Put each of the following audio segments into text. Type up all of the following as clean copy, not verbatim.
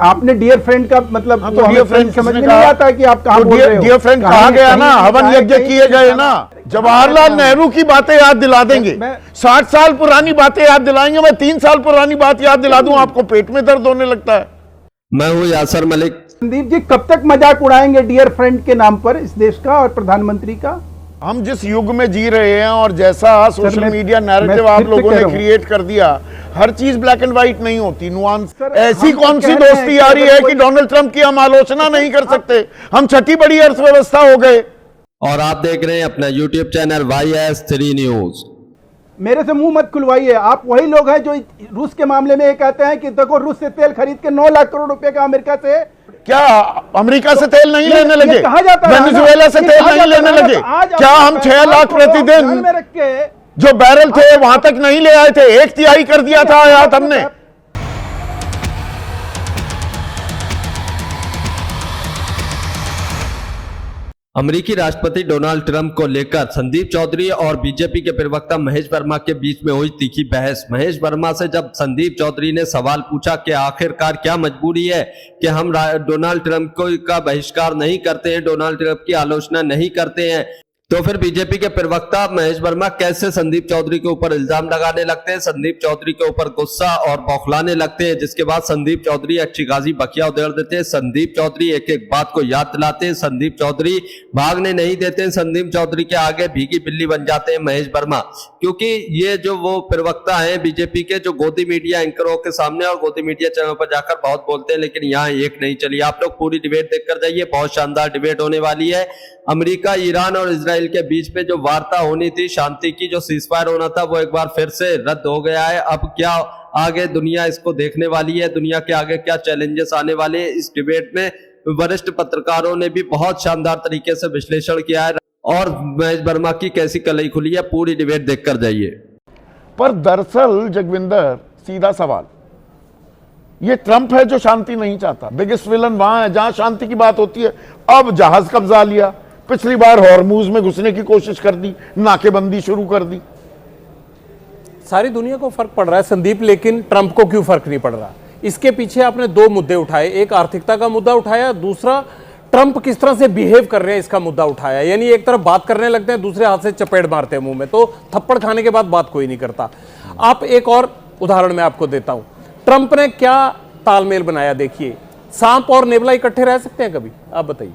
आपने dear friend का मतलब हाँ, तो डियर फ्रेंड समझ में नहीं आता कि आप कहां बोल रहे हो। डियर फ्रेंड कहा गया ना, हवन यज्ञ किए गए ना। जवाहरलाल नेहरू की बातें याद दिला देंगे, 60 साल पुरानी बातें याद दिलाएंगे। मैं 3 साल पुरानी बात याद दिला दूं, आपको पेट में दर्द होने लगता है। मैं हूं यासर मलिक। संदीप जी कब तक मजाक उड़ाएंगे डियर फ्रेंड के नाम पर इस देश का और प्रधानमंत्री का? हम जिस युग में जी रहे हैं और जैसा सोशल मीडिया नैरेटिव आप लोगों ने क्रिएट कर दिया, हर चीज ब्लैक एंड व्हाइट नहीं होती, नुआंस। ऐसी कौन सी दोस्ती आ रही है कि डोनाल्ड ट्रंप की हम आलोचना नहीं कर सकते? हम छठी बड़ी अर्थव्यवस्था हो गए। और आप देख रहे हैं अपना YouTube चैनल YS3 न्यूज। मेरे से मुंह मत खुलवाइए। आप वही लोग हैं जो रूस के मामले में ये कहते हैं कि देखो रूस से तेल खरीद के 9 लाख करोड़ रुपए का अमेरिका से, क्या अमेरिका से तेल नहीं लेने लगे? कहा जाता है वेनेजुएला से तेल नहीं लेने लगे? क्या हम 6 लाख प्रतिदिन जो बैरल थे वहां तक नहीं ले आए थे? 1/3 कर दिया था आयात हमने। अमेरिकी राष्ट्रपति डोनाल्ड ट्रंप को लेकर संदीप चौधरी और बीजेपी के प्रवक्ता महेश वर्मा के बीच में हुई तीखी बहस। महेश वर्मा से जब संदीप चौधरी ने सवाल पूछा कि आखिरकार क्या मजबूरी है कि हम डोनाल्ड ट्रंप का बहिष्कार नहीं करते हैं, डोनाल्ड ट्रंप की आलोचना नहीं करते हैं, तो फिर बीजेपी के प्रवक्ता महेश वर्मा कैसे संदीप चौधरी के ऊपर इल्जाम लगाने लगते हैं, संदीप चौधरी के ऊपर गुस्सा और बौखलाने लगते हैं, जिसके बाद संदीप चौधरी अच्छी खासी बकिया उधेड़ देते हैं। संदीप चौधरी एक एक बात को याद दिलाते हैं, संदीप चौधरी भागने नहीं देते हैं, संदीप चौधरी के आगे भीगी बिल्ली बन जाते हैं महेश वर्मा। क्योंकि ये जो वो प्रवक्ता है बीजेपी के, जो गोदी मीडिया एंकरों के सामने और गोदी मीडिया चैनल पर जाकर बहुत बोलते हैं, लेकिन यहाँ एक नहीं चली। आप लोग पूरी डिबेट देखकर जाइए, बहुत शानदार डिबेट होने वाली है। अमेरिका, ईरान और इजराइल के बीच में जो वार्ता होनी थी, शांति की जो सीजफायर होना था, वो एक बार फिर से रद्द हो गया है। अब क्या आगे दुनिया इसको देखने वाली है, दुनिया के आगे क्या चैलेंजेस आने वाले हैं, इस डिबेट में वरिष्ठ पत्रकारों ने भी बहुत शानदार तरीके से विश्लेषण किया है और महेश वर्मा की कैसी कलई खुली है, पूरी डिबेट देखकर जाइए। पर दरअसल जगविंदर, सीधा सवाल, ये ट्रंप है जो शांति नहीं चाहता। बिगेस्ट विलन वहां है जहां शांति की बात होती है। अब जहाज कब्जा लिया, पिछली बार हॉर्मूज में घुसने की कोशिश कर दी, नाकेबंदी शुरू कर दी। सारी दुनिया को फर्क पड़ रहा है संदीप, लेकिन ट्रंप को क्यों फर्क नहीं पड़ रहा? इसके पीछे आपने 2 मुद्दे उठाए, एक आर्थिकता का मुद्दा उठाया, दूसरा ट्रंप किस तरह से बिहेव कर रहे हैं इसका मुद्दा उठाया। यानी एक तरफ बात करने लगते हैं, दूसरे हाथ से चपेट मारते हैं मुंह में, तो थप्पड़ खाने के बाद बात कोई नहीं करता। आप एक और उदाहरण मैं आपको देता हूं, ट्रंप ने क्या तालमेल बनाया। देखिए, सांप और नेवला इकट्ठे रह सकते हैं कभी? आप बताइए।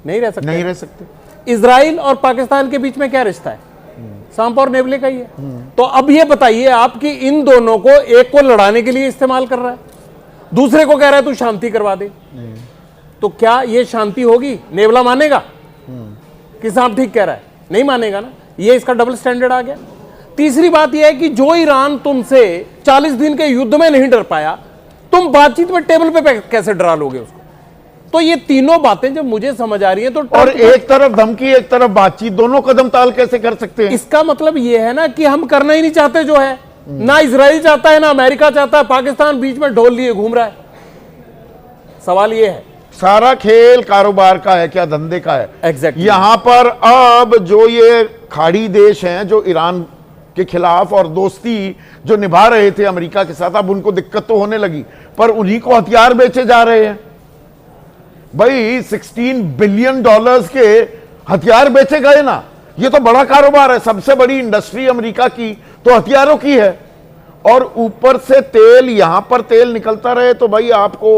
नहीं रह सकते। नहीं रह सकते। इजराइल और पाकिस्तान के बीच में क्या रिश्ता है? सांप और नेवले का ही है। तो अब ये बताइए आप कि इन दोनों को, एक को लड़ाने के लिए इस्तेमाल कर रहा है, दूसरे को कह रहा है तू शांति करवा दे, तो क्या ये शांति होगी? नेवला मानेगा कि सांप ठीक कह रहा है? नहीं मानेगा ना। ये इसका डबल स्टैंडर्ड आ गया। तीसरी बात यह है कि जो ईरान तुमसे 40 दिन के युद्ध में नहीं डर पाया, तुम बातचीत में टेबल पे कैसे डरा लोगे उसको? तो ये तीनों बातें जब मुझे समझ आ रही है, तो और एक तरफ धमकी एक तरफ बातचीत, दोनों कदम ताल कैसे कर सकते हैं? इसका मतलब ये है ना कि हम करना ही नहीं चाहते जो है। ना इजराइल चाहता है, ना अमेरिका चाहता है, पाकिस्तान बीच में ढोल लिए घूम रहा है। सवाल ये है, सारा खेल कारोबार का है क्या, धंधे का है? एग्जैक्टली। यहां पर अब जो ये खाड़ी देश हैं जो ईरान के खिलाफ और दोस्ती जो निभा रहे थे अमेरिका के साथ, अब उनको दिक्कत तो होने लगी, पर उन्हीं को हथियार बेचे जा रहे हैं। भाई $16 बिलियन के हथियार बेचे गए ना, ये तो बड़ा कारोबार है। सबसे बड़ी इंडस्ट्री अमेरिका की तो हथियारों की है, और ऊपर से तेल, यहां पर तेल निकलता रहे तो भाई आपको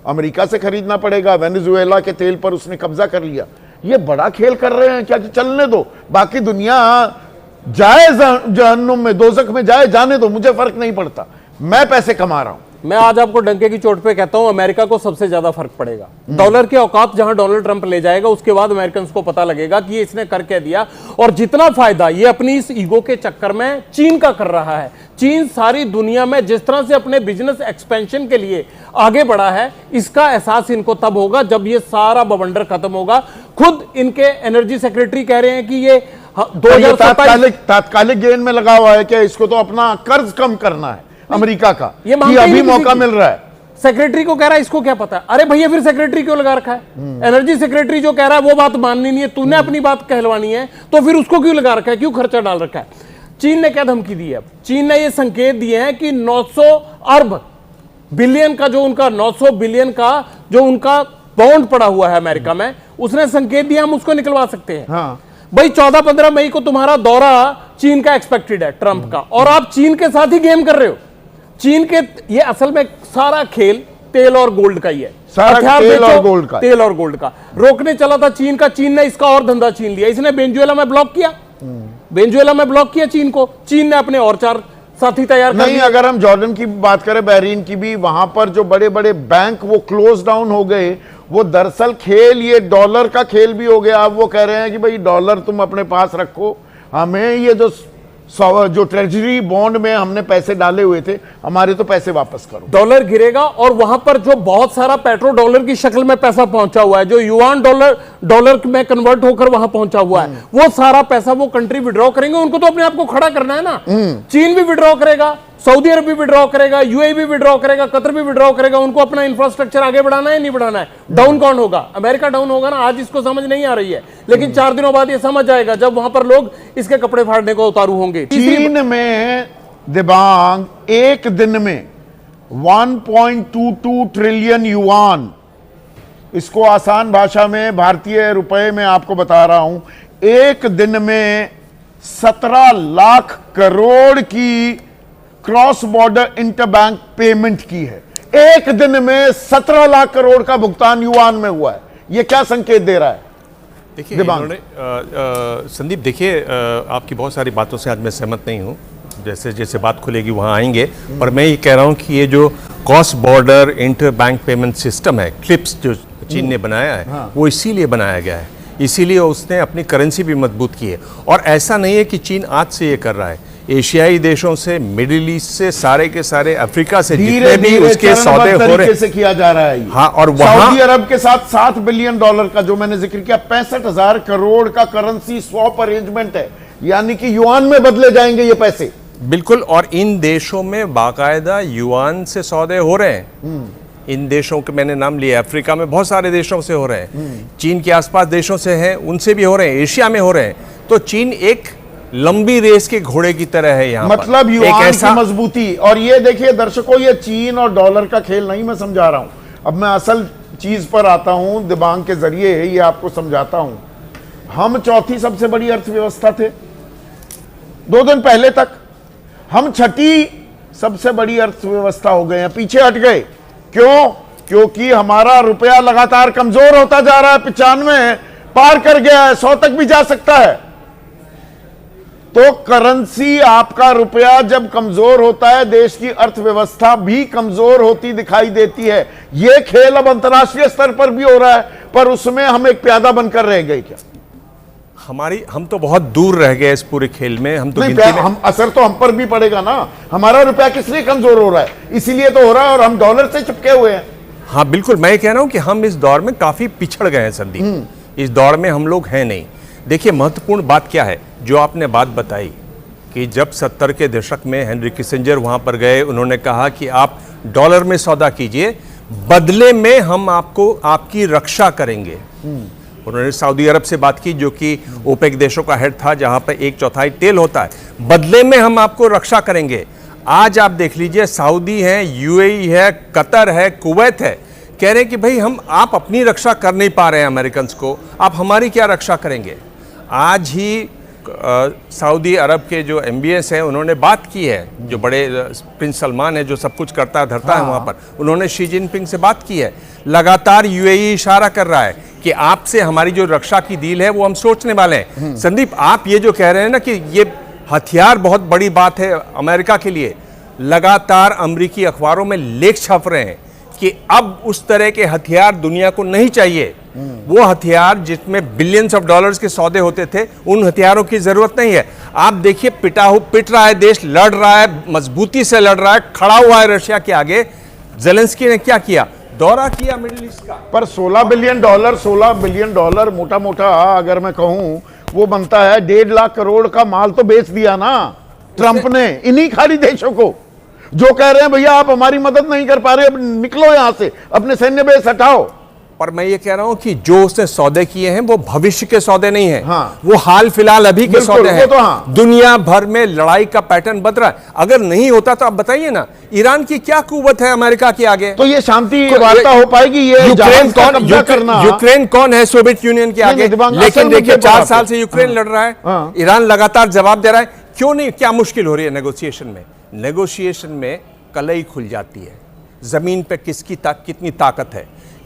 अमेरिका से खरीदना पड़ेगा। वेनेजुएला के तेल पर उसने कब्जा कर लिया। ये बड़ा खेल कर रहे हैं क्या कि चलने दो, बाकी दुनिया जाए जहन्नुम में, दोजख में जाए, जाने दो, मुझे फर्क नहीं पड़ता, मैं पैसे कमा रहा हूं। मैं आज आपको डंके की चोट पे कहता हूं, अमेरिका को सबसे ज्यादा फर्क पड़ेगा। डॉलर की औकात जहां डोनाल्ड ट्रंप ले जाएगा, उसके बाद अमेरिकन को पता लगेगा कि ये इसने कर क्या दिया, और जितना फायदा ये अपनी इस ईगो के चक्कर में चीन का कर रहा है। चीन सारी दुनिया में जिस तरह से अपने बिजनेस एक्सपेंशन के लिए आगे बढ़ा है, इसका एहसास इनको तब होगा जब ये सारा बवंडर खत्म होगा। खुद इनके एनर्जी सेक्रेटरी कह रहे हैं कि ये 2027 तात्कालिक गेन में लगा हुआ है क्या? इसको तो अपना कर्ज कम करना है अमेरिका का, ये अभी मौका मिल रहा है। सेक्रेटरी को कह रहा है, इसको क्या पता है? अरे भैया, फिर सेक्रेटरी क्यों लगा रखा है? एनर्जी सेक्रेटरी जो कह रहा है वो बात माननी नहीं है, तूने अपनी बात कहलवानी है, तो फिर उसको क्यों लगा रखा है, क्यों खर्चा डाल रखा है? चीन ने क्या धमकी दी है? चीन ने ये संकेत दिए हैं कि 900 अरब बिलियन का जो उनका 900 बिलियन का जो उनका बॉन्ड पड़ा हुआ है अमेरिका में, उसने संकेत दिया हम उसको निकलवा सकते हैं। हाँ। भाई 14-15 मई को तुम्हारा दौरा चीन का एक्सपेक्टेड है, ट्रंप का, और आप चीन के साथ ही गेम कर रहे हो। चीन के ये असल में सारा खेल तेल और गोल्ड का ही है, सारा तेल और गोल्ड का, तेल और गोल्ड का रोकने चला था चीन का। चीन ने इसका और धंधा छीन लिया, इसने वेनेजुएला में ब्लॉक किया, वेनेजुएला में ब्लॉक किया चीन को, चीन ने अपने और 4 साथी तैयार कर नहीं। अगर हम जॉर्डन की बात करें, बहरीन की भी, वहां पर जो बड़े बड़े बैंक वो क्लोज डाउन हो गए, वो दरअसल खेल ये डॉलर का खेल भी हो गया। अब वो कह रहे हैं कि भाई डॉलर तुम अपने पास रखो, हमें ये जो ट्रेजरी बॉन्ड में हमने पैसे डाले हुए थे, हमारे तो पैसे वापस करो। डॉलर गिरेगा और वहां पर जो बहुत सारा पेट्रो डॉलर की शक्ल में पैसा पहुंचा हुआ है, जो युआन डॉलर में कन्वर्ट होकर वहां पहुंचा हुआ है, वो सारा पैसा वो कंट्री विड्रॉ करेंगे। उनको तो अपने आप को खड़ा करना है ना। चीन भी विड्रॉ करेगा, सऊदी अरब भी विड्रॉ करेगा, यूएई भी विड्रॉ करेगा, कतर भी विड्रॉ करेगा। उनको अपना इंफ्रास्ट्रक्चर आगे बढ़ाना है, नहीं बढ़ाना है। डाउन कौन होगा? अमेरिका डाउन होगा ना। आज इसको समझ नहीं आ रही है, लेकिन 4 दिनों बाद ये समझ आएगा जब वहां पर लोग इसके कपड़े फाड़ने को उतारू होंगे। चीन में दिबांग एक दिन में 1.22 ट्रिलियन युआन, इसको आसान भाषा में भारतीय रुपए में आपको बता रहा हूं, एक दिन में 17 लाख करोड़ की क्रॉस बॉर्डर इंटरबैंक पेमेंट की है। एक दिन में 17 लाख करोड़ का भुगतान युआन में हुआ है। यह क्या संकेत दे रहा है? देखिए इन्होंने संदीप, देखिए आपकी बहुत सारी बातों से आज मैं सहमत नहीं हूँ। जैसे जैसे बात खुलेगी वहाँ आएंगे, पर मैं ये कह रहा हूँ कि ये जो cross border inter bank payment system है, क्लिप्स, जो चीन ने बनाया है, हाँ। वो इसीलिए बनाया गया है, इसीलिए उसने अपनी करेंसी भी मजबूत की है। और ऐसा नहीं है कि चीन आज से ये कर रहा है, एशियाई देशों से, मिडिल ईस्ट से, सारे के सारे, अफ्रीका से, जितने भी उसके सौदे हो रहे से किया जा रहा है। हाँ, और वहां सऊदी अरब के साथ $7 बिलियन का जो मैंने जिक्र किया, 65,000 करोड़ का करेंसी स्वैप अरेंजमेंट है, यानी कि युआन में बदले जाएंगे ये पैसे। बिल्कुल। और इन देशों में बाकायदा युआन से सौदे हो रहे हैं। इन देशों के मैंने नाम लिया, अफ्रीका में बहुत सारे देशों से हो रहे हैं, चीन के आसपास देशों से हैं, उनसे भी हो रहे हैं, एशिया में हो रहे हैं। तो चीन एक लंबी रेस के घोड़े की तरह है यहाँ, मतलब युआन की मजबूती। और ये देखिए दर्शकों, ये चीन और डॉलर का खेल नहीं मैं समझा रहा हूं, अब मैं असल चीज पर आता हूं, दिबांग के जरिए ये आपको समझाता हूं। हम चौथी सबसे बड़ी अर्थव्यवस्था थे 2 दिन पहले तक, हम 6ठी सबसे बड़ी अर्थव्यवस्था हो गए हैं, पीछे हट गए। क्यों? क्योंकि हमारा रुपया लगातार कमजोर होता जा रहा है, 95 पार कर गया है, 100 तक भी जा सकता है। तो करेंसी, आपका रुपया जब कमजोर होता है, देश की अर्थव्यवस्था भी कमजोर होती दिखाई देती है। यह खेल अब अंतर्राष्ट्रीय स्तर पर भी हो रहा है, पर उसमें हम एक प्यादा बनकर रह गए क्या? हम तो बहुत दूर रह गए इस पूरे खेल में। हम तो हम असर तो हम पर भी पड़ेगा ना। हमारा रुपया किस लिए कमजोर हो रहा है? इसीलिए तो हो रहा है, और हम डॉलर से चिपके हुए हैं। हाँ बिल्कुल, मैं कह रहा हूं कि हम इस दौर में काफी पिछड़ गए हैं संदीप। इस दौर में हम लोग हैं नहीं। देखिए महत्वपूर्ण बात क्या है, जो आपने बात बताई कि जब 70 के दशक में हेनरी किसिंजर वहां पर गए, उन्होंने कहा कि आप डॉलर में सौदा कीजिए, बदले में हम आपको आपकी रक्षा करेंगे। उन्होंने सऊदी अरब से बात की, जो कि ओपेक देशों का हेड था, जहां पर 1/4 तेल होता है, बदले में हम आपको रक्षा करेंगे। आज आप देख लीजिए, सऊदी है, यूएई है, कतर है, कुवैत है, कह रहे हैं कि भाई आप अपनी रक्षा कर नहीं पा रहे हैं अमेरिकन को, आप हमारी क्या रक्षा करेंगे। आज ही सऊदी अरब के जो MBS हैं, उन्होंने बात की है, जो बड़े प्रिंस सलमान है, जो सब कुछ करता धरता है वहाँ पर, उन्होंने शी जिनपिंग से बात की है। लगातार UAE इशारा कर रहा है कि आपसे हमारी जो रक्षा की डील है वो हम सोचने वाले हैं। संदीप, आप ये जो कह रहे हैं ना कि ये हथियार बहुत बड़ी बात है अमेरिका के लिए, लगातार अमेरिकी अखबारों में लेख छप रहे हैं कि अब उस तरह के हथियार दुनिया को नहीं चाहिए। वो हथियार जिसमें बिलियंस ऑफ डॉलर्स के सौदे होते थे, उन हथियारों की जरूरत नहीं है। आप देखिए, पिट रहा है देश, लड़ रहा है, मजबूती से लड़ रहा है, खड़ा हुआ है रशिया के आगे। जेलेंस्की ने क्या किया? दौरा किया मिडिल ईस्ट का। पर $16 बिलियन मोटा मोटा अगर मैं कहूं, वो बनता है 1.5 लाख करोड़ का माल तो बेच दिया ना ट्रंप ने इन्हीं खाड़ी देशों को, जो कह रहे हैं भैया आप हमारी मदद नहीं कर पा रहे, अब निकलो यहां से, अपने सैन्य बेस हटाओ। पर मैं ये कह रहा हूं कि जो उसने सौदे किए हैं वो भविष्य के सौदे नहीं है। हाँ। वो हाल फिलहाल अभी के बिल्कुल, सौदे वो हैं। तो हाँ। दुनिया भर में लड़ाई का पैटर्न बदल रहा है। अगर नहीं होता तो आप बताइए ना, ईरान की क्या कुव्वत है अमेरिका के आगे? तो ये शांति वार्ता हो पाएगी? ये यूक्रेन जहाज का कौन, कब्जा करना, यूक्रेन कौन है सोवियत यूनियन के आगे? दिमाग, असल लेकिन मुद्दे देखिए पर 4 आते साल हैं। से यूक्रेन लड़ रहा है। हाँ। ईरान लगातार जवाब दे रहा है। क्यों नहीं? क्या मुश्किल हो रही है नेगोशिएशन में? नेगोशिएशन में कलई खुल जाती है, जमीन पे किसकी कितनी ताकत है।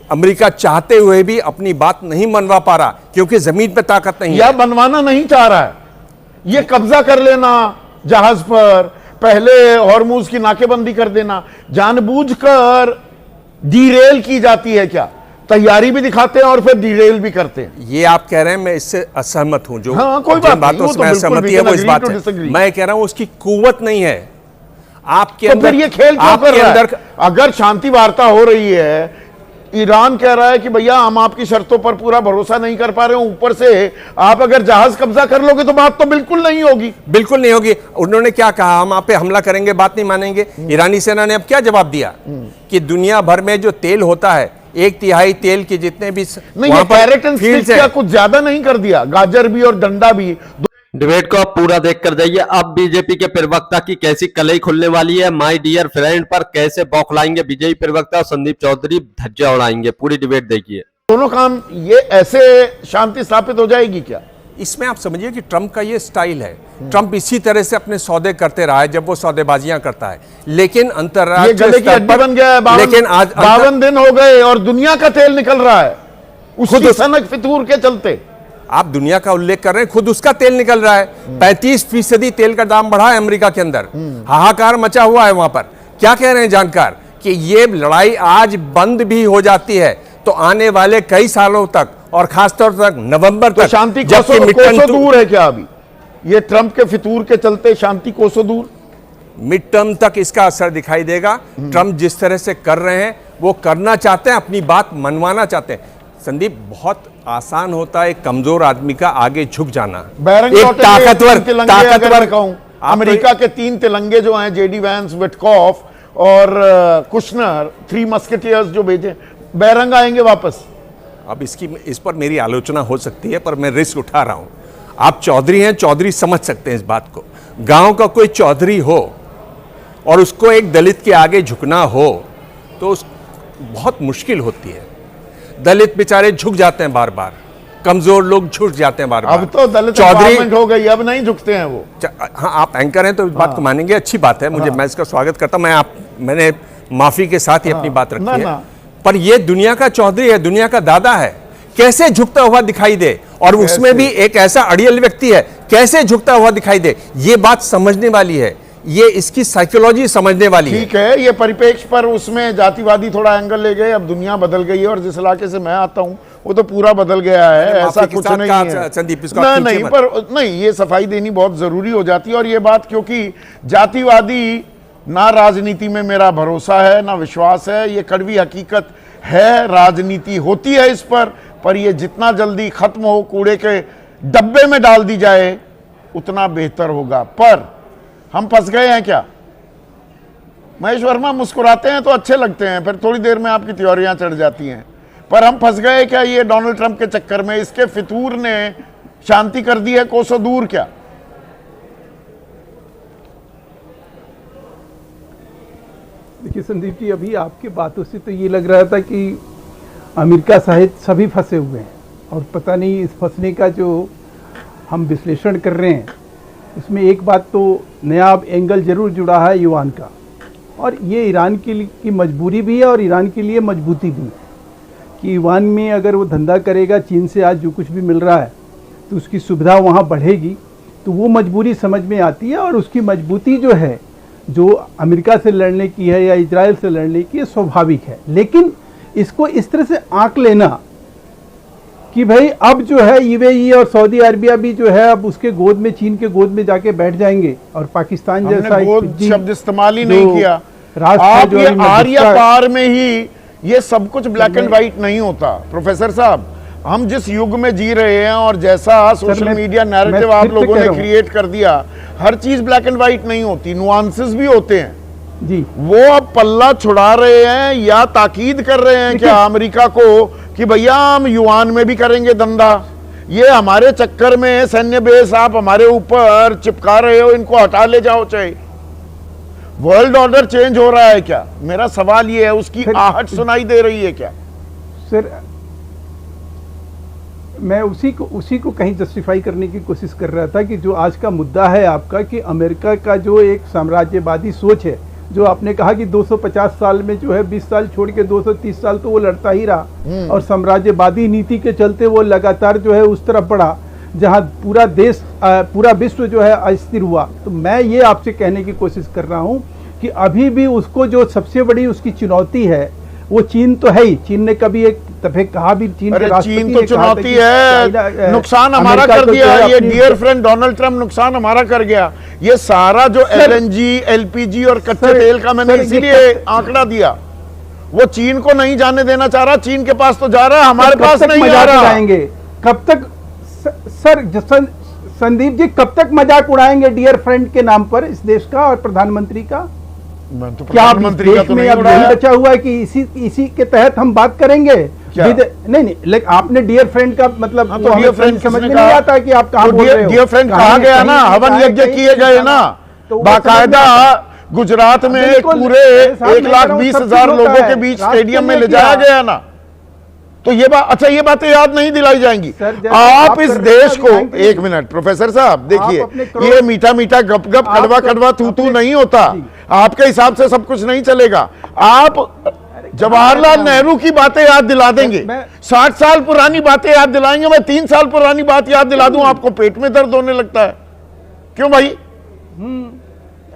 अमेरिका चाहते हुए भी अपनी बात नहीं मनवा पा रहा क्योंकि जमीन पे ताकत नहीं या है। बनवाना नहीं चाह रहा है। ये कब्जा कर लेना जहाज पर, पहले हॉर्मुज की नाकेबंदी कर देना, जानबूझकर डीरेल की जाती है क्या? तैयारी भी दिखाते हैं और फिर डीरेल भी करते हैं। ये आप कह रहे हैं, मैं इससे असहमत हूं। जो हाँ, कोई जिन बात नहीं, बातों वो से तो मैं बिल्कुल सहमति we है can वो इस agree बात to है। disagree। मैं कह रहा हूं उसकी कुव्वत नहीं है आपके तो अंदर। फिर ये खेल क्यों आपके कर रहा है? अंदर अगर शांति वार्ता हो रही है, ईरान कह रहा है कि भैया हम आपकी शर्तों पर पूरा भरोसा नहीं कर पा रहे हो, ऊपर से आप अगर जहाज कब्जा कर लोगे तो बात तो बिल्कुल नहीं होगी। बिल्कुल नहीं होगी। उन्होंने क्या कहा? हम आप पे हमला करेंगे, बात नहीं मानेंगे। ईरानी सेना ने अब क्या जवाब दिया कि दुनिया भर में जो तेल होता है, 1/3 तेल के जितने भी नहीं, ये कैरेट एंड स्टिक क्या कुछ ज्यादा नहीं कर दिया? गाजर भी और डंडा भी। डिबेट को आप पूरा देख कर जाइए। अब बीजेपी के प्रवक्ता की कैसी कलई खुलने वाली है, माय डियर फ्रेंड पर कैसे बौखलाएंगे बीजेपी प्रवक्ता और संदीप चौधरी धज्जियां उड़ाएंगे। पूरी डिबेट देखिए। दोनों काम ये ऐसे शांति स्थापित हो जाएगी क्या? इसमें आप समझिए कि ट्रंप का ये स्टाइल है। ट्रंप इसी तरह से अपने सौदे करते रहा है जब वो सौदेबाजियां करता है, लेकिन ये अंतरराष्ट्रीय गले की स्तर हड्डी पर बन गया है। लेकिन आज 52 दिन हो गए और दुनिया का तेल निकल रहा है उसकी सनक फितूर के चलते। आप दुनिया का उल्लेख कर रहे हैं, खुद उसका तेल निकल रहा है। 35% तेल का दाम बढ़ा है अमेरिका के अंदर। हाहाकार मचा हुआ है वहां पर। क्या कह रहे हैं जानकार कि ये लड़ाई आज बंद भी हो जाती है तो आने वाले कई सालों तक और खासतौर तक नवंबर तो तक शांति जबकि कोसों दूर है क्या? अभी ये ट्रंप के फितूर के चलते शांति कोसों दूर? मिड टर्म तक इसका असर दिखाई देगा। ट्रंप जिस तरह से कर रहे हैं वो करना चाहते हैं, अपनी बात मनवाना चाहते हैं। संदीप, बहुत आसान होता है एक कमजोर आदमी का आगे झुक जाना। एक ताकतवर कहूं, अमेरिका के 3 तिलंगे जो हैं, जेडी वैंस, विटकॉफ और कुशनर, 3 मस्केटियर्स जो भेजे, बैरंग आएंगे वापस। अब इस पर मेरी आलोचना हो सकती है, पर मैं रिस्क उठा रहा हूं। आप चौधरी हैं, चौधरी समझ सकते हैं इस बात को। गांव का कोई चौधरी हो और उसको एक दलित के आगे झुकना हो तो बहुत मुश्किल होती है। दलित बेचारे झुक जाते हैं बार बार, कमजोर लोग झुक जाते हैं बार बार। अब तो दलित चौधरी हो गई, अब नहीं झुकते हैं वो। हाँ, आप एंकर हैं तो इस बात को मानेंगे, अच्छी बात है। मैं इसका स्वागत करता हूं। मैंने माफी के साथ ही अपनी बात रखी है। पर ये दुनिया का चौधरी है, दुनिया का दादा है, कैसे झुकता हुआ दिखाई दे? और उसमें भी एक ऐसा अड़ियल व्यक्ति है, कैसे झुकता हुआ दिखाई दे? ये बात समझने वाली है, ये इसकी साइकोलॉजी समझने वाली है। ठीक है, ये परिप्रेक्ष्य पर उसमें जातिवादी थोड़ा एंगल ले गए। अब दुनिया बदल गई है और जिस इलाके से मैं आता हूं वो तो पूरा बदल गया है। ऐसा कुछ नहीं है संदीप, नहीं, पर नहीं, ये सफाई देनी बहुत जरूरी हो जाती है। और ये बात, क्योंकि जातिवादी ना राजनीति में मेरा भरोसा है ना विश्वास है, ये कड़वी हकीकत है। राजनीति होती है इस पर ये जितना जल्दी खत्म हो, कूड़े के डब्बे में डाल दी जाए, उतना बेहतर होगा। पर हम फंस गए हैं क्या? महेश वर्मा मुस्कुराते हैं तो अच्छे लगते हैं, फिर थोड़ी देर में आपकी त्योरियां चढ़ जाती हैं। पर हम फंस गए क्या ये डोनाल्ड ट्रंप के चक्कर में? इसके फितूर ने शांति कर दी है कोसों दूर क्या? देखिए संदीप जी, अभी आपकी बातों से तो ये लग रहा था कि अमेरिका सहित सभी फंसे हुए हैं, और पता नहीं इस फंसने का जो हम विश्लेषण कर रहे हैं इसमें एक बात तो नया एंगल जरूर जुड़ा है युवान का, और ये ईरान की मजबूरी भी है और ईरान के लिए मजबूती भी है कि ईरान में अगर वो धंधा करेगा, चीन से आज जो कुछ भी मिल रहा है तो उसकी सुविधा वहाँ बढ़ेगी, तो वो मजबूरी समझ में आती है। और उसकी मजबूती जो है, जो अमेरिका से लड़ने की है या इजराइल से लड़ने की है, स्वाभाविक है। लेकिन इसको इस तरह से आंक लेना कि भाई अब जो है यूएई और सऊदी अरबिया भी जो है अब उसके गोद में, चीन के गोद में जाके बैठ जाएंगे, और पाकिस्तान जैसा शब्द इस्तेमाल ही नहीं किया। आप ये आर्या पार में ही ये सब कुछ ब्लैक एंड व्हाइट नहीं होता। प्रोफेसर साहब, हम जिस युग में जी रहे हैं और जैसा सोशल मीडिया नैरेटिव आप लोगों ने क्रिएट कर दिया, हर चीज ब्लैक एंड व्हाइट नहीं होती, नुआंसेस भी होते हैं। जी वो अब पल्ला छुड़ा रहे हैं या ताकीद कर रहे हैं क्या अमेरिका को कि भैया हम युआन में भी करेंगे धंधा? ये हमारे चक्कर में सैन्य बेस आप हमारे ऊपर चिपका रहे हो, इनको हटा ले जाओ चाहे। वर्ल्ड ऑर्डर चेंज हो रहा है क्या? मेरा सवाल ये है, उसकी आहट सुनाई दे रही है क्या? सर मैं उसी को कहीं जस्टिफाई करने की कोशिश कर रहा था कि जो आज का मुद्दा है आपका, कि अमेरिका का जो एक साम्राज्यवादी सोच है, जो आपने कहा कि 250 साल में जो है 20 साल छोड़ के 230 साल तो वो लड़ता ही रहा, और साम्राज्यवादी नीति के चलते वो लगातार जो है उस तरफ बढ़ा जहां पूरा देश पूरा विश्व जो है अस्थिर हुआ। तो मैं ये आपसे कहने की कोशिश कर रहा हूं कि अभी भी उसको जो सबसे बड़ी उसकी चुनौती है वो चीन तो है ही। चीन ने कभी एक दफे कहा भी, चीन के राष्ट्रपति चीन तो चुनौती है, नुकसान हमारा कर दिया। ये डियर फ्रेंड डोनाल्ड ट्रम्प नुकसान हमारा कर गया। ये सारा जो एलएनजी, एलपीजी और कच्चे तेल का मैंने इसीलिए आंकड़ा दिया, वो चीन को नहीं जाने देना चाह रहा। चीन के पास तो जा रहा है, हमारे पास नहीं जा रहा। उड़ाएंगे कब तक सर? संदीप जी कब तक मजाक उड़ाएंगे डियर फ्रेंड के नाम पर इस देश का और प्रधानमंत्री का? तो क्या आप इस देश तो में अब यही बचा हुआ है कि इसी के तहत हम बात करेंगे? नहीं, लेकिन आपने डियर फ्रेंड का मतलब तो डियर फ्रेंड समझ में नहीं आता कि आप कहां बोल रहे हो। डियर फ्रेंड कहा गया ना, हवन यज्ञ किए गए ना बाकायदा गुजरात में, एक पूरे 1,20,000 लोगों के बीच स्टेडियम में ले जाया गया ना। तो ये बात, अच्छा ये बातें याद नहीं दिलाई जाएंगी। आप इस देश को, एक मिनट प्रोफेसर साहब देखिए, ये मीठा मीठा गप गप कड़वा कड़वा थू थू नहीं होता। आपके हिसाब से सब कुछ नहीं चलेगा। आप जवाहरलाल नेहरू की बातें याद दिला देंगे, 60 साल पुरानी बातें याद दिलाएंगे, मैं 3 साल पुरानी बात याद दिला दूं आपको पेट में दर्द होने लगता है। क्यों भाई?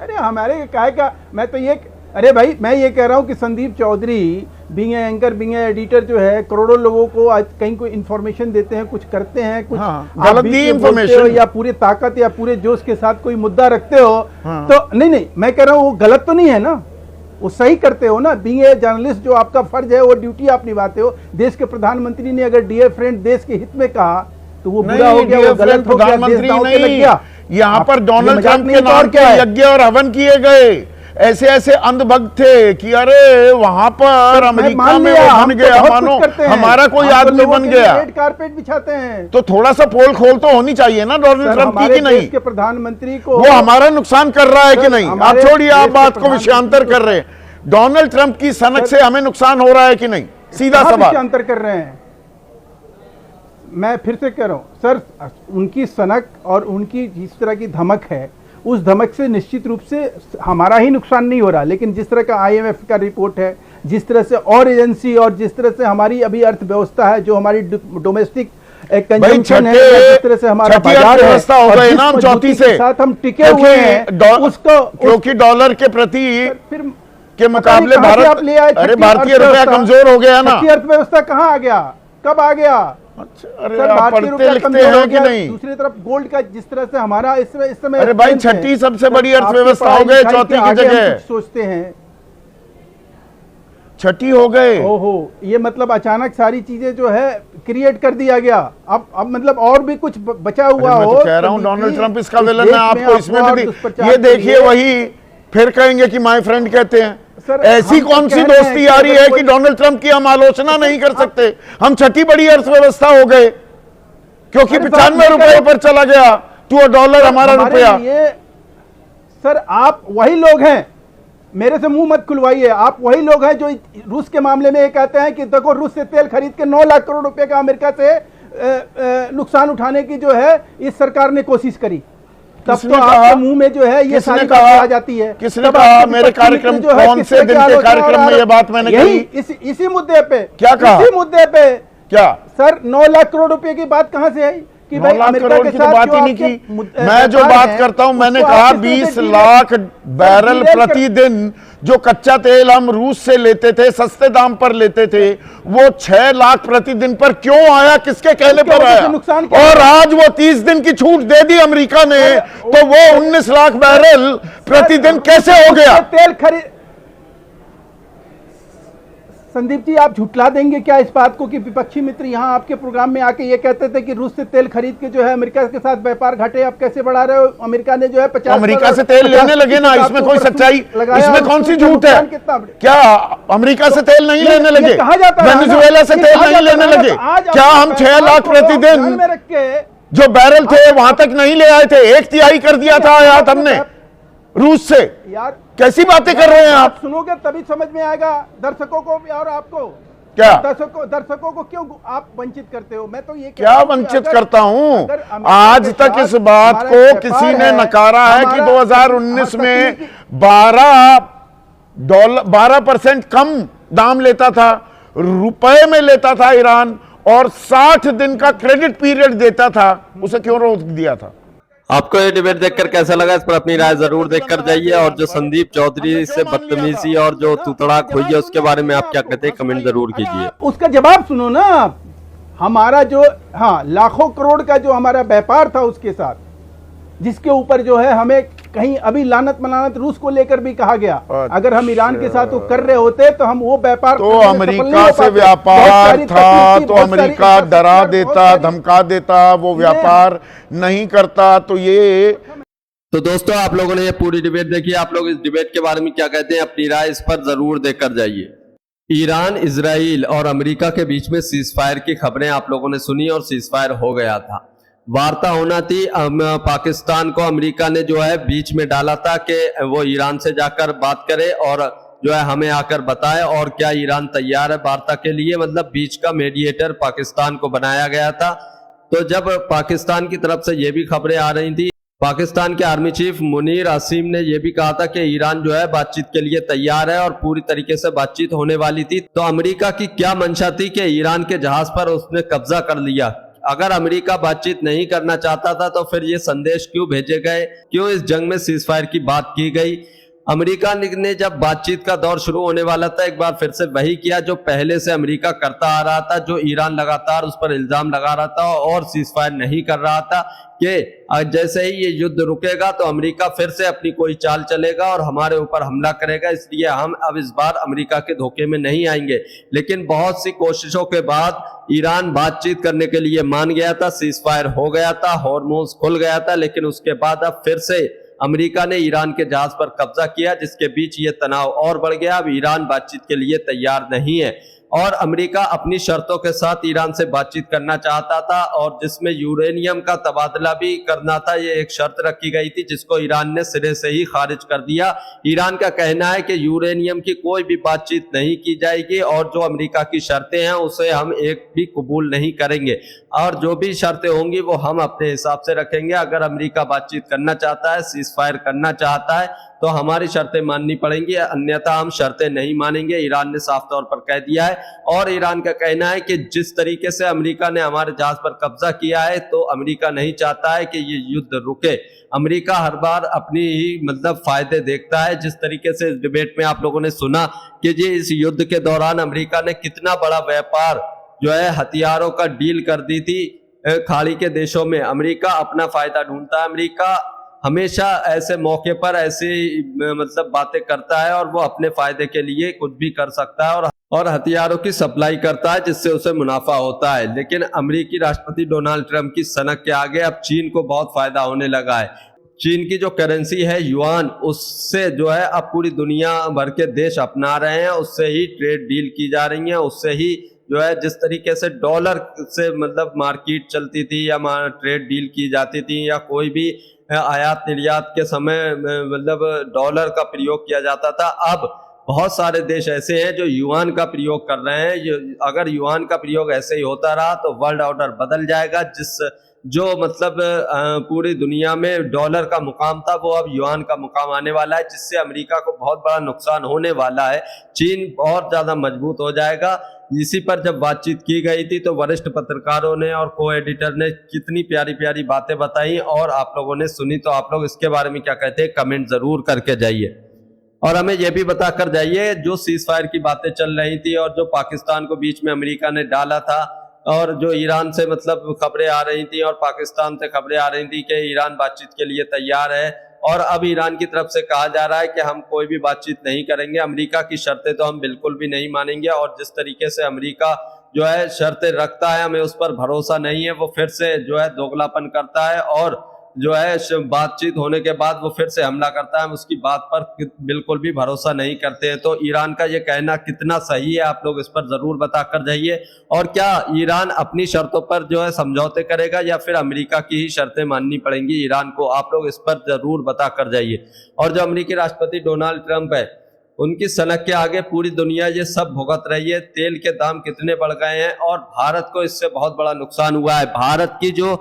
अरे हमारे काय का, मैं तो ये, अरे भाई मैं ये कह रहा हूं कि Sandeep Chaudhary being anchor, being editor जो है, करोड़ों लोगों को आज कहीं कोई इन्फॉर्मेशन देते हैं, कुछ करते हैं, कुछ गलत दी इन्फॉर्मेशन, या पूरे ताकत या पूरे जोश के साथ कोई मुद्दा रखते हो तो नहीं, मैं कह रहा हूं वो गलत तो नहीं है ना, वो सही करते हो ना। बीइंग ए जर्नलिस्ट जो आपका फर्ज है, वो ड्यूटी आप निभाते हो। देश के प्रधानमंत्री ने अगर डियर फ्रेंड देश के हित में कहा तो वो बुरा हो गया, वो गलत हो गया, प्रधानमंत्री नहीं। यहाँ पर डोनाल्ड ट्रंप के नाम के यज्ञ और हवन किए गए। ऐसे ऐसे अंधभक्त थे कि अरे वहां पर अमेरिका में बन गया, मानो हमारा कोई आदमी बन गया। रेड कारपेट बिछाते हैं। तो थोड़ा सा पोल खोल तो होनी चाहिए ना डोनाल्ड ट्रंप की, कि नहीं? के प्रधानमंत्री को वो हमारा नुकसान कर रहा है कि नहीं? आप छोड़िए, आप बात को विषयांतर कर रहे हैं। डोनाल्ड ट्रंप की सनक से हमें नुकसान हो रहा है कि नहीं? सीधा सवाल। विषयांतर कर रहे हैं। मैं फिर से कह रहा हूं सर, उनकी सनक और उनकी जिस तरह की धमक है, उस धमक से निश्चित रूप से हमारा ही नुकसान नहीं हो रहा, लेकिन जिस तरह का IMF का रिपोर्ट है, जिस तरह से और एजेंसी और जिस तरह से हमारी अभी अर्थव्यवस्था है, जो हमारी डोमेस्टिक कंजम्पशन है, जिस तरह से हमारा बाजार व्यवस्था हो गई ना, चौथी से साथ हम टिके हुए हैं उसको, क्योंकि डॉलर के प्रति फिर के मुकाबले भारत, अरे भारतीय रुपया कमजोर हो गया ना। अर्थव्यवस्था कहाँ आ गया, कब आ गया? अरे आप पढ़ते लिखते हैं कि नहीं? दूसरी तरफ गोल्ड का जिस तरह से हमारा इस समय, अरे भाई छठी सबसे बड़ी अर्थव्यवस्था हो गए, चौथी की जगह सोचते हैं छठी हो गए। ओहो, ये मतलब अचानक सारी चीजें जो है क्रिएट कर दिया गया। अब मतलब और भी कुछ बचा हुआ हो। तो कह रहा हूं डोनाल्ड ट्रंप इसका विलन है, आपको इसमें भी ये देखिए, वही फिर कहेंगे कि माय फ्रेंड कहते हैं। ऐसी कौन सी दोस्ती आ रही है कि डोनाल्ड ट्रंप की हम आलोचना नहीं कर सकते? हम छठी बड़ी अर्थव्यवस्था हो गए क्योंकि 95 रुपए पर चला गया टू $1 हमारा रुपया। सर आप वही लोग हैं, मेरे से मुंह मत खुलवाइए, आप वही लोग हैं जो रूस के मामले में ये कहते हैं कि देखो रूस से तेल खरीद के 9 लाख करोड़ रुपए का अमेरिका से नुकसान उठाने की जो है इस सरकार ने कोशिश करी। तब तो आपके मुंह में जो है ये सारी बातें आ जाती है। किसने कहा? मेरे कार्यक्रम कौन से दिन के कार्यक्रम में ये बात मैंने कही? इसी मुद्दे पे क्या कहा? इसी मुद्दे पे क्या सर 9 लाख करोड़ रुपए की बात कहां से आई कि भाई अमेरिका के साथ बात ही नहीं की। मैं जो बात करता हूं, मैंने कहा 20 लाख बैरल प्रतिदिन जो कच्चा तेल हम रूस से लेते थे, सस्ते दाम पर लेते थे, वो 6 लाख प्रतिदिन पर क्यों आया? किसके कहने पर आया? और आज वो 30 दिन की छूट दे दी अमेरिका ने, तो वो 19 लाख बैरल प्रतिदिन कैसे हो गया? तेल खरीद संदीप जी, आप झुटला देंगे क्या इस बात को कि विपक्षी मित्र यहाँ आपके प्रोग्राम में आके ये कहते थे कि रूस से तेल खरीद के जो है अमेरिका के साथ व्यापार घाटे आप कैसे बढ़ा रहे हो? अमेरिका ने जो है 50 अमेरिका से तेल लेने लगे ना, इसमें कोई सच्चाई, इसमें कौन सी झूठ है? क्या अमेरिका से तेल नहीं लेने लगे? वेनेजुएला से तेल नहीं लेने लगे? क्या हम 6 लाख प्रतिदिन जो बैरल थे वहां तक नहीं ले आए थे? 1/3 कर दिया था आयात हमने रूस से। यार कैसी बातें कर रहे हैं आप? सुनोगे तभी समझ में आएगा दर्शकों को और आपको। क्या दर्शकों को क्यों आप वंचित करते हो? मैं तो ये क्या वंचित करता हूं? आज तक इस बात को किसी ने नकारा है कि 2019 में 12% कम दाम लेता था, रुपए में लेता था ईरान, और 60 दिन का क्रेडिट पीरियड देता था। उसे क्यों रोक दिया था? आपको ये डिबेट देखकर कैसा लगा? इस पर अपनी राय जरूर देकर जाइए। और जो संदीप चौधरी से बदतमीजी और जो तुतड़ाक हुई है उसके बारे में आप क्या कहते हैं, कमेंट जरूर कीजिए। उसका जवाब सुनो ना आप। हमारा जो लाखों करोड़ का जो हमारा व्यापार था उसके साथ, जिसके ऊपर जो है हमें कहीं अभी लानत मलानत रूस को लेकर भी कहा गया। अगर हम ईरान के साथ वो कर रहे होते तो हम वो व्यापार तो अमेरिका से व्यापार था तो अमेरिका डरा देता, धमका देता, वो व्यापार नहीं करता। तो ये तो दोस्तों, आप लोगों ने ये पूरी डिबेट देखी। आप लोग इस डिबेट के बारे में क्या कहते हैं, अपनी राय इस पर जरूर देकर जाइए। ईरान, इजराइल और अमेरिका के बीच में सीज फायर की खबरें आप लोगों ने सुनी और सीज फायर हो गया था। वार्ता होना थी। पाकिस्तान को अमेरिका ने जो है बीच में डाला था कि वो ईरान से जाकर बात करे और जो है हमें आकर बताए, और क्या ईरान तैयार है वार्ता के लिए। मतलब बीच का मीडिएटर पाकिस्तान को बनाया गया था। तो जब पाकिस्तान की तरफ से ये भी खबरें आ रही थी, पाकिस्तान के आर्मी चीफ मुनीर आसिम ने यह भी कहा था कि ईरान जो है बातचीत के लिए तैयार है और पूरी तरीके से बातचीत होने वाली थी। तो अमेरिका की क्या मंशा थी कि ईरान के जहाज पर उसने कब्जा कर लिया? अगर अमेरिका बातचीत नहीं करना चाहता था तो फिर ये संदेश क्यों भेजे गए, क्यों इस जंग में सीज फायर की बात की गई? अमेरिका ने जब बातचीत का दौर शुरू होने वाला था, एक बार फिर से वही किया जो पहले से अमेरिका करता आ रहा था, जो ईरान लगातार उस पर इल्जाम लगा रहा था और सीज फायर नहीं कर रहा था कि जैसे ही ये युद्ध रुकेगा तो अमेरिका फिर से अपनी कोई चाल चलेगा और हमारे ऊपर हमला करेगा, इसलिए हम अब इस बार अमेरिका के धोखे में नहीं आएंगे। लेकिन बहुत सी कोशिशों के बाद ईरान बातचीत करने के लिए मान गया था, सीज फायर हो गया था, हॉर्मोन्स खुल गया था। लेकिन उसके बाद अब फिर से अमेरिका ने ईरान के जहाज पर कब्जा किया, जिसके बीच ये तनाव और बढ़ गया। अब ईरान बातचीत के लिए तैयार नहीं है और अमेरिका अपनी शर्तों के साथ ईरान से बातचीत करना चाहता था और जिसमें यूरेनियम का तबादला भी करना था। ये एक शर्त रखी गई थी जिसको ईरान ने सिरे से ही खारिज कर दिया। ईरान का कहना है कि यूरेनियम की कोई भी बातचीत नहीं की जाएगी और जो अमेरिका की शर्तें हैं उसे हम एक भी कबूल नहीं करेंगे और जो भी शर्तें होंगी वो हम अपने हिसाब से रखेंगे। अगर अमेरिका बातचीत करना चाहता है, सीज फायर करना चाहता है तो हमारी शर्तें माननी पड़ेंगी, अन्यथा हम शर्तें नहीं मानेंगे, ईरान ने साफ तौर पर कह दिया है। और ईरान का कहना है कि जिस तरीके से अमेरिका ने हमारे जहाज पर कब्जा किया है तो अमेरिका नहीं चाहता है कि ये युद्ध रुके। अमेरिका हर बार अपनी ही मतलब फायदे देखता है। जिस तरीके से इस डिबेट में आप लोगों ने सुना कि जी इस युद्ध के दौरान अमेरिका ने कितना बड़ा व्यापार जो है हथियारों का डील कर दी थी खाड़ी के देशों में। अमेरिका अपना फायदा ढूंढता है, अमेरिका हमेशा ऐसे मौके पर ऐसी मतलब बातें करता है और वो अपने फायदे के लिए कुछ भी कर सकता है और हथियारों की सप्लाई करता है जिससे उसे मुनाफा होता है। लेकिन अमेरिकी राष्ट्रपति डोनाल्ड ट्रंप की सनक के आगे अब चीन को बहुत फायदा होने लगा है। चीन की जो करेंसी है युआन, उससे जो है अब पूरी दुनिया भर के देश अपना रहे हैं, उससे ही ट्रेड डील की जा रही है, उससे ही जो है जिस तरीके से डॉलर से मतलब मार्केट चलती थी या ट्रेड डील की जाती थी या कोई भी आयात निर्यात के समय मतलब डॉलर का प्रयोग किया जाता था, अब बहुत सारे देश ऐसे हैं जो युआन का प्रयोग कर रहे हैं। अगर युआन का प्रयोग ऐसे ही होता रहा तो वर्ल्ड ऑर्डर बदल जाएगा। जो मतलब पूरी दुनिया में डॉलर का मुकाम था वो अब युआन का मुकाम आने वाला है, जिससे अमेरिका को बहुत बड़ा नुकसान होने वाला है। चीन बहुत ज्यादा मजबूत हो जाएगा। इसी पर जब बातचीत की गई थी तो वरिष्ठ पत्रकारों ने और को एडिटर ने कितनी प्यारी प्यारी बातें बताई और आप लोगों ने सुनी। तो आप लोग इसके बारे में क्या कहते हैं कमेंट जरूर करके जाइए और हमें यह भी बता कर जाइए जो सीज फायर की बातें चल रही थी और जो पाकिस्तान को बीच में अमेरिका ने डाला था और जो ईरान से मतलब खबरें आ रही थी और पाकिस्तान से खबरें आ रही थी कि ईरान बातचीत के लिए तैयार है और अब ईरान की तरफ से कहा जा रहा है कि हम कोई भी बातचीत नहीं करेंगे, अमेरिका की शर्तें तो हम बिल्कुल भी नहीं मानेंगे। और जिस तरीके से अमेरिका जो है शर्तें रखता है, हमें उस पर भरोसा नहीं है। वो फिर से जो है दोगलापन करता है और जो है बातचीत होने के बाद वो फिर से हमला करता है, हम उसकी बात पर बिल्कुल भी भरोसा नहीं करते हैं। तो ईरान का ये कहना कितना सही है, आप लोग इस पर जरूर बताकर जाइए। और क्या ईरान अपनी शर्तों पर जो है समझौते करेगा या फिर अमेरिका की ही शर्तें माननी पड़ेंगी ईरान को, आप लोग इस पर जरूर बताकर जाइए। और जो अमेरिकी राष्ट्रपति डोनाल्ड ट्रंप है, उनकी सनक के आगे पूरी दुनिया ये सब भुगत रही है। तेल के दाम कितने बढ़ गए हैं और भारत को इससे बहुत बड़ा नुकसान हुआ है। भारत की जो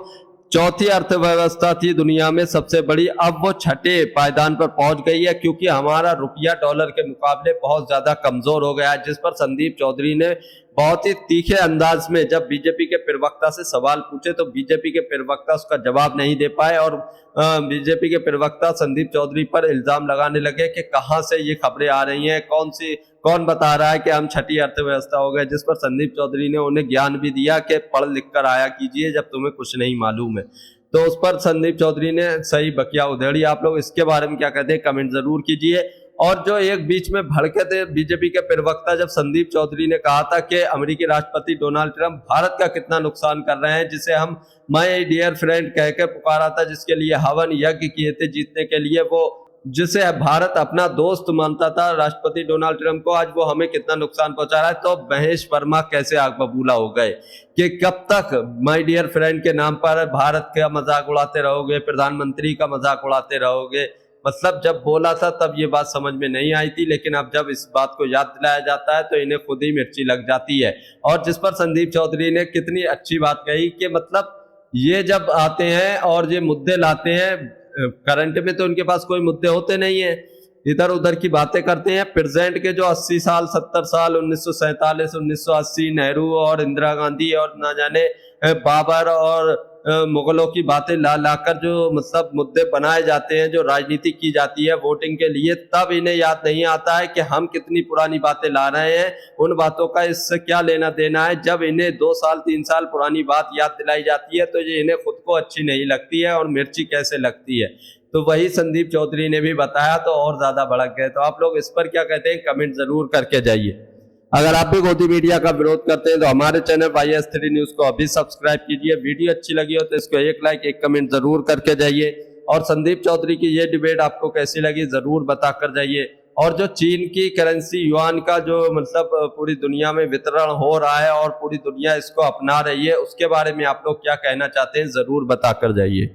चौथी अर्थव्यवस्था थी दुनिया में सबसे बड़ी, अब वो छठे पायदान पर पहुंच गई है, क्योंकि हमारा रुपया डॉलर के मुकाबले बहुत ज्यादा कमजोर हो गया है। जिस पर संदीप चौधरी ने बहुत ही तीखे अंदाज में जब बीजेपी के प्रवक्ता से सवाल पूछे तो बीजेपी के प्रवक्ता उसका जवाब नहीं दे पाए और बीजेपी के प्रवक्ता संदीप चौधरी पर इल्जाम लगाने लगे कि कहां से ये खबरें आ रही हैं, कौन बता रहा है कि हम छठी अर्थव्यवस्था हो गए। जिस पर संदीप चौधरी ने उन्हें ज्ञान भी दिया कि पढ़ लिख कर आया कीजिए जब तुम्हें कुछ नहीं मालूम है। तो उस पर संदीप चौधरी ने सही बकिया उधेड़ी। आप लोग इसके बारे में क्या कहते हैं, कमेंट जरूर कीजिए। और जो एक बीच में भड़के थे बीजेपी के प्रवक्ता, जब संदीप चौधरी ने कहा था कि अमेरिकी राष्ट्रपति डोनाल्ड ट्रंप भारत का कितना नुकसान कर रहे हैं, जिसे हम माय डियर फ्रेंड कह के पुकारा था, जिसके लिए हवन यज्ञ किए थे जीतने के लिए, वो जिसे भारत अपना दोस्त मानता था राष्ट्रपति डोनाल्ड ट्रंप को, आज वो हमें कितना नुकसान पहुंचा रहा है। तो महेश वर्मा कैसे आग बबूला हो गए कि कब तक माय डियर फ्रेंड के नाम पर भारत का मजाक उड़ाते रहोगे, प्रधानमंत्री का मजाक उड़ाते रहोगे। मतलब जब बोला था तब ये बात समझ में नहीं आई थी, लेकिन अब जब इस बात को याद दिलाया जाता है तो इन्हें खुद ही मिर्ची लग जाती है। और जिस पर संदीप चौधरी ने कितनी अच्छी बात कही कि मतलब ये जब आते हैं और ये मुद्दे लाते हैं, करंट में तो उनके पास कोई मुद्दे होते नहीं है, इधर उधर की बातें करते हैं। प्रेजेंट के जो 80 साल 70 साल 1947 1980 नेहरू और इंदिरा गांधी और ना जाने बाबर और मुगलों की बातें ला लाकर जो मतलब मुद्दे बनाए जाते हैं, जो राजनीति की जाती है वोटिंग के लिए, तब इन्हें याद नहीं आता है कि हम कितनी पुरानी बातें ला रहे हैं, उन बातों का इससे क्या लेना देना है। जब इन्हें 2 साल 3 साल पुरानी बात याद दिलाई जाती है तो ये इन्हें खुद को अच्छी नहीं लगती है और मिर्ची कैसे लगती है। तो वही संदीप चौधरी ने भी बताया तो और ज्यादा भड़क गए। तो आप लोग इस पर क्या कहते हैं, कमेंट जरूर करके जाइए। अगर आप भी गोदी मीडिया का विरोध करते हैं तो हमारे चैनल YS3 न्यूज को अभी सब्सक्राइब कीजिए। वीडियो अच्छी लगी हो तो इसको एक लाइक एक कमेंट जरूर करके जाइए। और संदीप चौधरी की ये डिबेट आपको कैसी लगी जरूर बताकर जाइए। और जो चीन की करेंसी युआन का जो मतलब पूरी दुनिया में वितरण हो रहा है और पूरी दुनिया इसको अपना रही है, उसके बारे में आप लोग क्या कहना चाहते हैं जरूर बताकर जाइए।